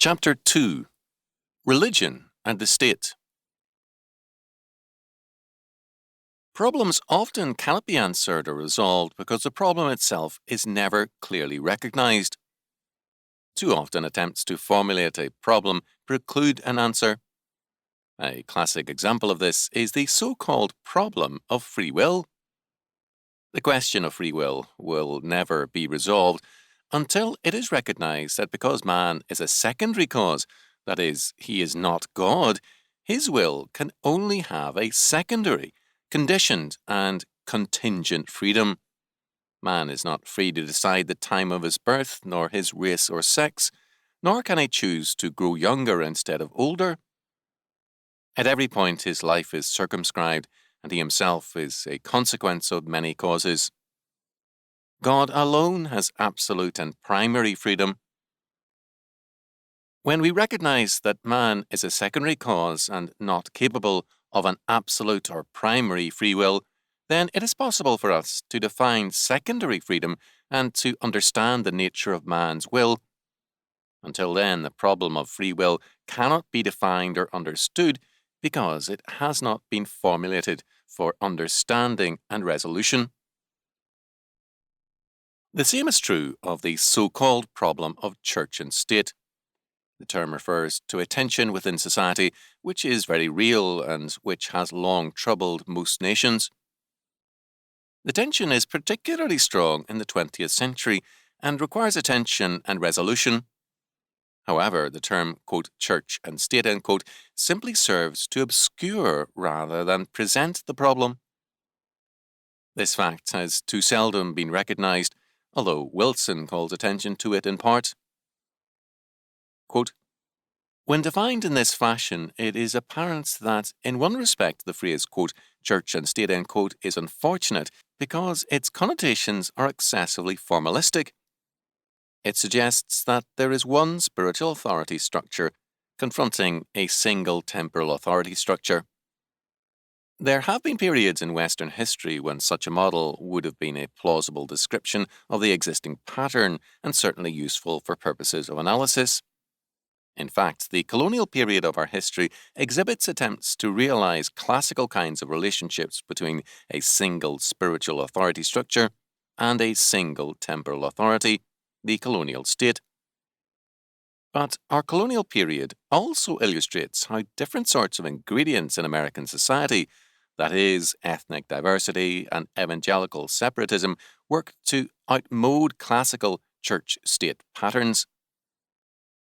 Chapter 2 Religion and the State. Problems often cannot be answered or resolved because the problem itself is never clearly recognized. Too often, attempts to formulate a problem preclude an answer. A classic example of this is the so-called problem of free will. The question of free will never be resolved until it is recognized that because man is a secondary cause, that is, he is not God, his will can only have a secondary, conditioned, and contingent freedom. Man is not free to decide the time of his birth, nor his race or sex, nor can he choose to grow younger instead of older. At every point, his life is circumscribed, and he himself is a consequence of many causes. God alone has absolute and primary freedom. When we recognize that man is a secondary cause and not capable of an absolute or primary free will, then it is possible for us to define secondary freedom and to understand the nature of man's will. Until then, the problem of free will cannot be defined or understood because it has not been formulated for understanding and resolution. The same is true of the so-called problem of church and state. The term refers to a tension within society which is very real and which has long troubled most nations. The tension is particularly strong in the 20th century and requires attention and resolution. However, the term, quote, church and state, end quote, simply serves to obscure rather than present the problem. This fact has too seldom been recognized, although Wilson calls attention to it in part. Quote, when defined in this fashion, it is apparent that, in one respect, the phrase, quote, church and state, end quote, is unfortunate because its connotations are excessively formalistic. It suggests that there is one spiritual authority structure confronting a single temporal authority structure. There have been periods in Western history when such a model would have been a plausible description of the existing pattern and certainly useful for purposes of analysis. In fact, the colonial period of our history exhibits attempts to realize classical kinds of relationships between a single spiritual authority structure and a single temporal authority, the colonial state. But our colonial period also illustrates how different sorts of ingredients in American society, that is, ethnic diversity and evangelical separatism, work to outmode classical church-state patterns.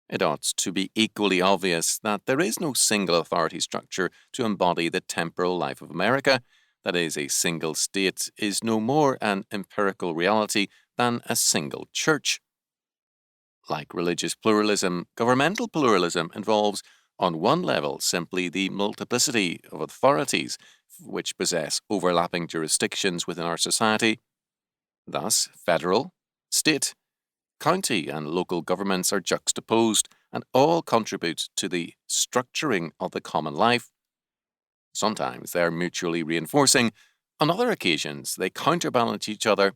It ought to be equally obvious that there is no single authority structure to embody the temporal life of America. That is, a single state is no more an empirical reality than a single church. Like religious pluralism, governmental pluralism involves, on one level, simply the multiplicity of authorities which possess overlapping jurisdictions within our society. Thus, federal, state, county and local governments are juxtaposed and all contribute to the structuring of the common life. Sometimes they are mutually reinforcing. On other occasions, they counterbalance each other.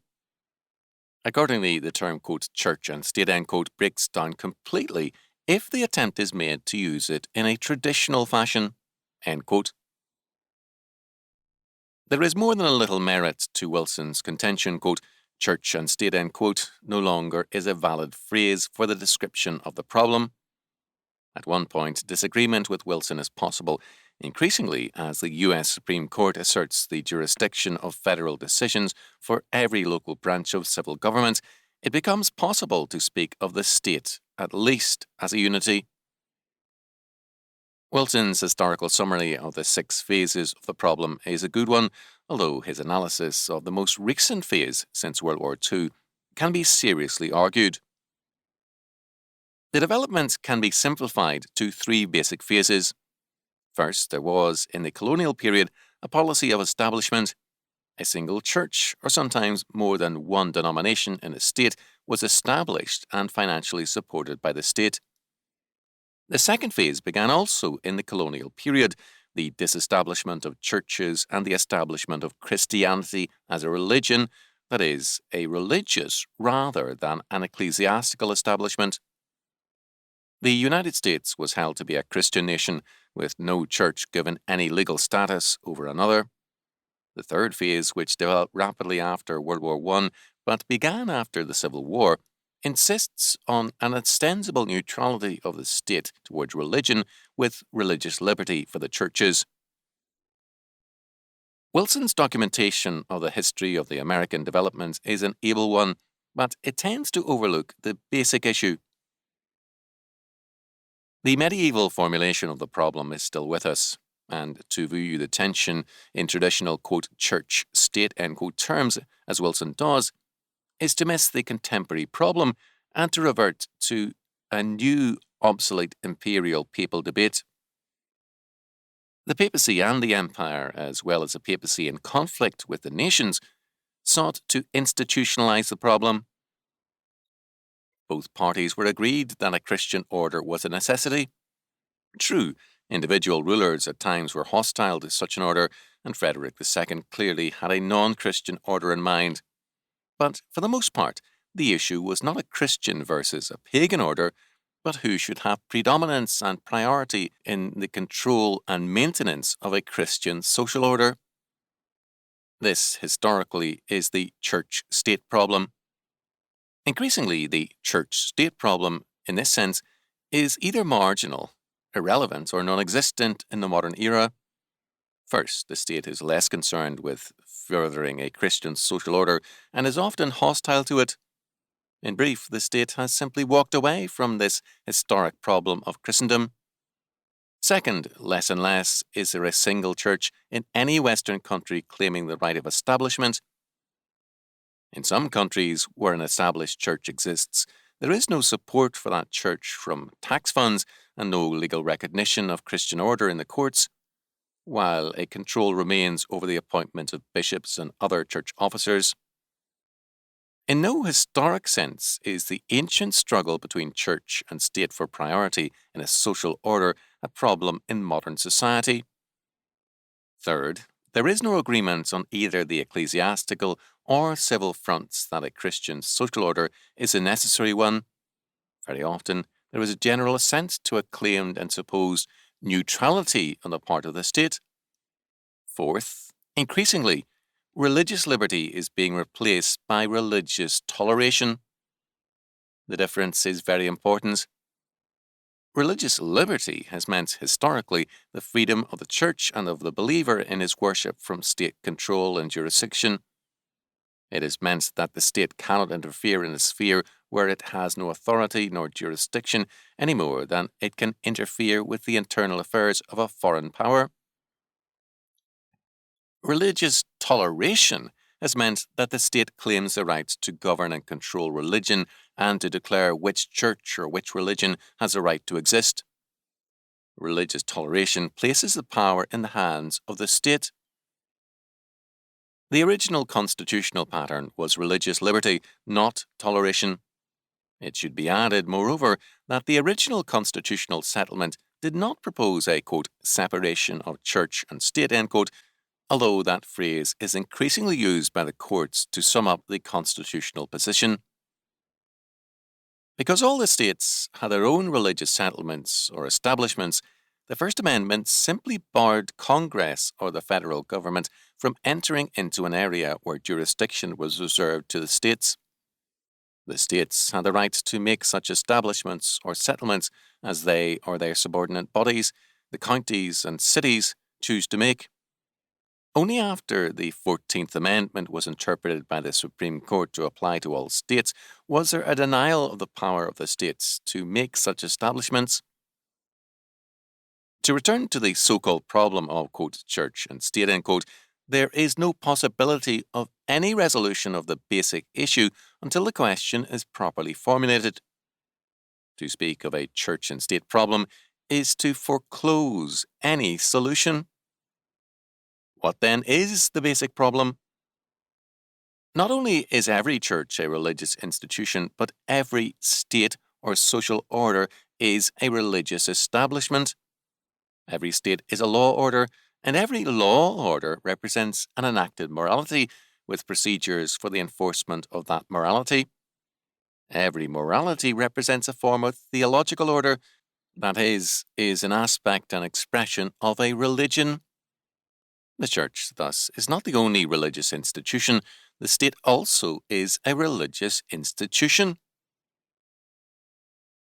Accordingly, the term, quote, church and state, end quote, breaks down completely if the attempt is made to use it in a traditional fashion, end quote. There is more than a little merit to Wilson's contention, quote, church and state, end quote, no longer is a valid phrase for the description of the problem. At one point, disagreement with Wilson is possible. Increasingly, as the U.S. Supreme Court asserts the jurisdiction of federal decisions for every local branch of civil government, it becomes possible to speak of the state, at least, as a unity. Wilson's historical summary of the 6 phases of the problem is a good one, although his analysis of the most recent phase since World War II can be seriously argued. The development can be simplified to 3 basic phases. First, there was, in the colonial period, a policy of establishment. A single church, or sometimes more than one denomination in a state, was established and financially supported by the state. The second phase began also in the colonial period, the disestablishment of churches and the establishment of Christianity as a religion, that is, a religious rather than an ecclesiastical establishment. The United States was held to be a Christian nation, with no church given any legal status over another. The third phase, which developed rapidly after World War I but began after the Civil War, insists on an ostensible neutrality of the state towards religion with religious liberty for the churches. Wilson's documentation of the history of the American development is an able one, but it tends to overlook the basic issue. The medieval formulation of the problem is still with us, and to view the tension in traditional, quote, church, state, end quote, terms, as Wilson does, is to miss the contemporary problem and to revert to a new, obsolete imperial papal debate. The papacy and the empire, as well as the papacy in conflict with the nations, sought to institutionalize the problem. Both parties were agreed that a Christian order was a necessity. True, individual rulers at times were hostile to such an order, and Frederick II clearly had a non-Christian order in mind. But for the most part, the issue was not a Christian versus a pagan order, but who should have predominance and priority in the control and maintenance of a Christian social order. This, historically, is the church-state problem. Increasingly, the church-state problem, in this sense, is either marginal, irrelevant, or non-existent in the modern era. First, the state is less concerned with furthering a Christian social order and is often hostile to it. In brief, the state has simply walked away from this historic problem of Christendom. Second, less and less is there a single church in any Western country claiming the right of establishment. In some countries where an established church exists, there is no support for that church from tax funds and no legal recognition of Christian order in the courts, while a control remains over the appointment of bishops and other church officers. In no historic sense is the ancient struggle between church and state for priority in a social order a problem in modern society. Third, there is no agreement on either the ecclesiastical or civil fronts that a Christian social order is a necessary one. Very often, there is a general assent to a claimed and supposed neutrality on the part of the state. Fourth, increasingly, religious liberty is being replaced by religious toleration. The difference is very important. Religious liberty has meant historically the freedom of the church and of the believer in his worship from state control and jurisdiction. It has meant that the state cannot interfere in a sphere where it has no authority nor jurisdiction any more than it can interfere with the internal affairs of a foreign power. Religious toleration has meant that the state claims the right to govern and control religion and to declare which church or which religion has a right to exist. Religious toleration places the power in the hands of the state. The original constitutional pattern was religious liberty, not toleration. It should be added, moreover, that the original constitutional settlement did not propose a, quote, separation of church and state, end quote, although that phrase is increasingly used by the courts to sum up the constitutional position. Because all the states had their own religious settlements or establishments, the First Amendment simply barred Congress or the federal government from entering into an area where jurisdiction was reserved to the states. The states had the right to make such establishments or settlements as they or their subordinate bodies, the counties and cities, choose to make. Only after the 14th Amendment was interpreted by the Supreme Court to apply to all states was there a denial of the power of the states to make such establishments. To return to the so-called problem of, quote, church and state, end quote, there is no possibility of any resolution of the basic issue until the question is properly formulated. To speak of a church and state problem is to foreclose any solution. What then is the basic problem? Not only is every church a religious institution, but every state or social order is a religious establishment. Every state is a law order, and every law order represents an enacted morality with procedures for the enforcement of that morality. Every morality represents a form of theological order that is an aspect and expression of a religion. The Church, thus, is not the only religious institution. The state also is a religious institution.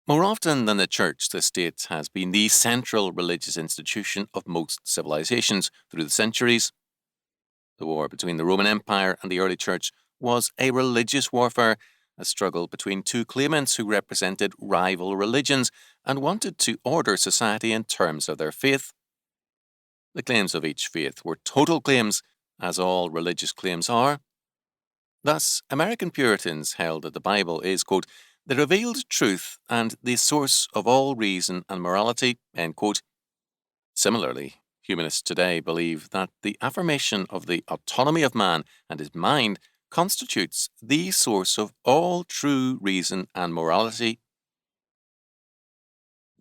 More often than the Church, the state has been the central religious institution of most civilizations through the centuries. The war between the Roman Empire and the early Church was a religious warfare, a struggle between two claimants who represented rival religions and wanted to order society in terms of their faith. The claims of each faith were total claims, as all religious claims are. Thus, American Puritans held that the Bible is, quote, the revealed truth and the source of all reason and morality, end quote. Similarly, humanists today believe that the affirmation of the autonomy of man and his mind constitutes the source of all true reason and morality.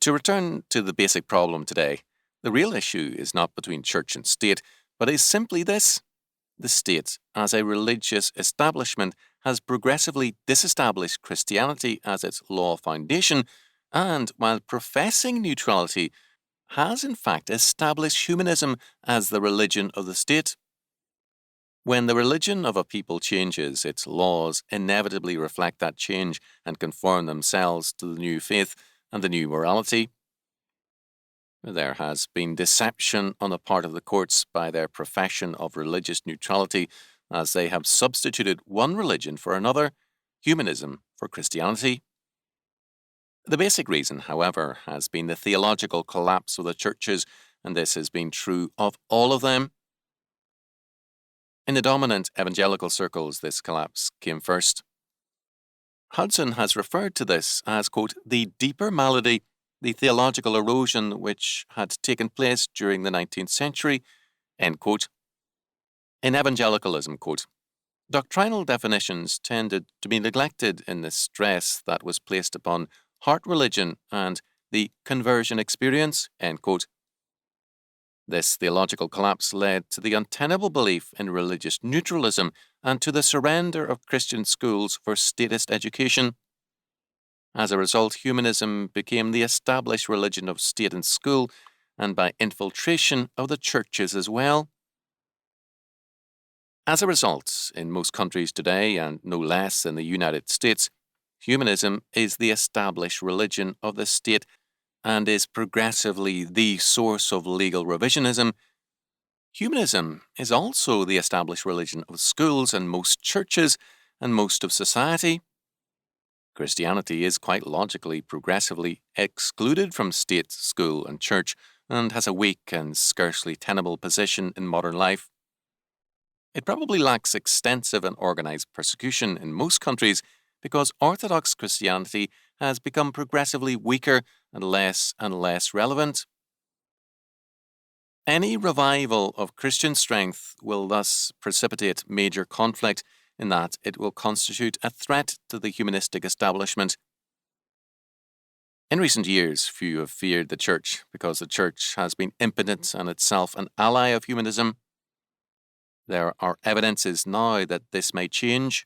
To return to the basic problem today, the real issue is not between church and state, but is simply this. The state, as a religious establishment, has progressively disestablished Christianity as its law foundation, and while professing neutrality, has in fact established humanism as the religion of the state. When the religion of a people changes, its laws inevitably reflect that change and conform themselves to the new faith and the new morality. There has been deception on the part of the courts by their profession of religious neutrality, as they have substituted one religion for another, humanism for Christianity. The basic reason, however, has been the theological collapse of the churches, and this has been true of all of them. In the dominant evangelical circles, this collapse came first. Hudson has referred to this as, quote, the deeper malady, the theological erosion which had taken place during the 19th century, end quote. In evangelicalism, quote, doctrinal definitions tended to be neglected in the stress that was placed upon heart religion and the conversion experience, end quote. This theological collapse led to the untenable belief in religious neutralism and to the surrender of Christian schools for statist education. As a result, humanism became the established religion of state and school, and by infiltration of the churches as well. As a result, in most countries today, and no less in the United States, humanism is the established religion of the state and is progressively the source of legal revisionism. Humanism is also the established religion of schools and most churches and most of society. Christianity is quite logically, progressively excluded from state, school, and church, and has a weak and scarcely tenable position in modern life. It probably lacks extensive and organized persecution in most countries because Orthodox Christianity has become progressively weaker and less relevant. Any revival of Christian strength will thus precipitate major conflict in that it will constitute a threat to the humanistic establishment. In recent years, few have feared the Church because the Church has been impotent and itself an ally of humanism. There are evidences now that this may change.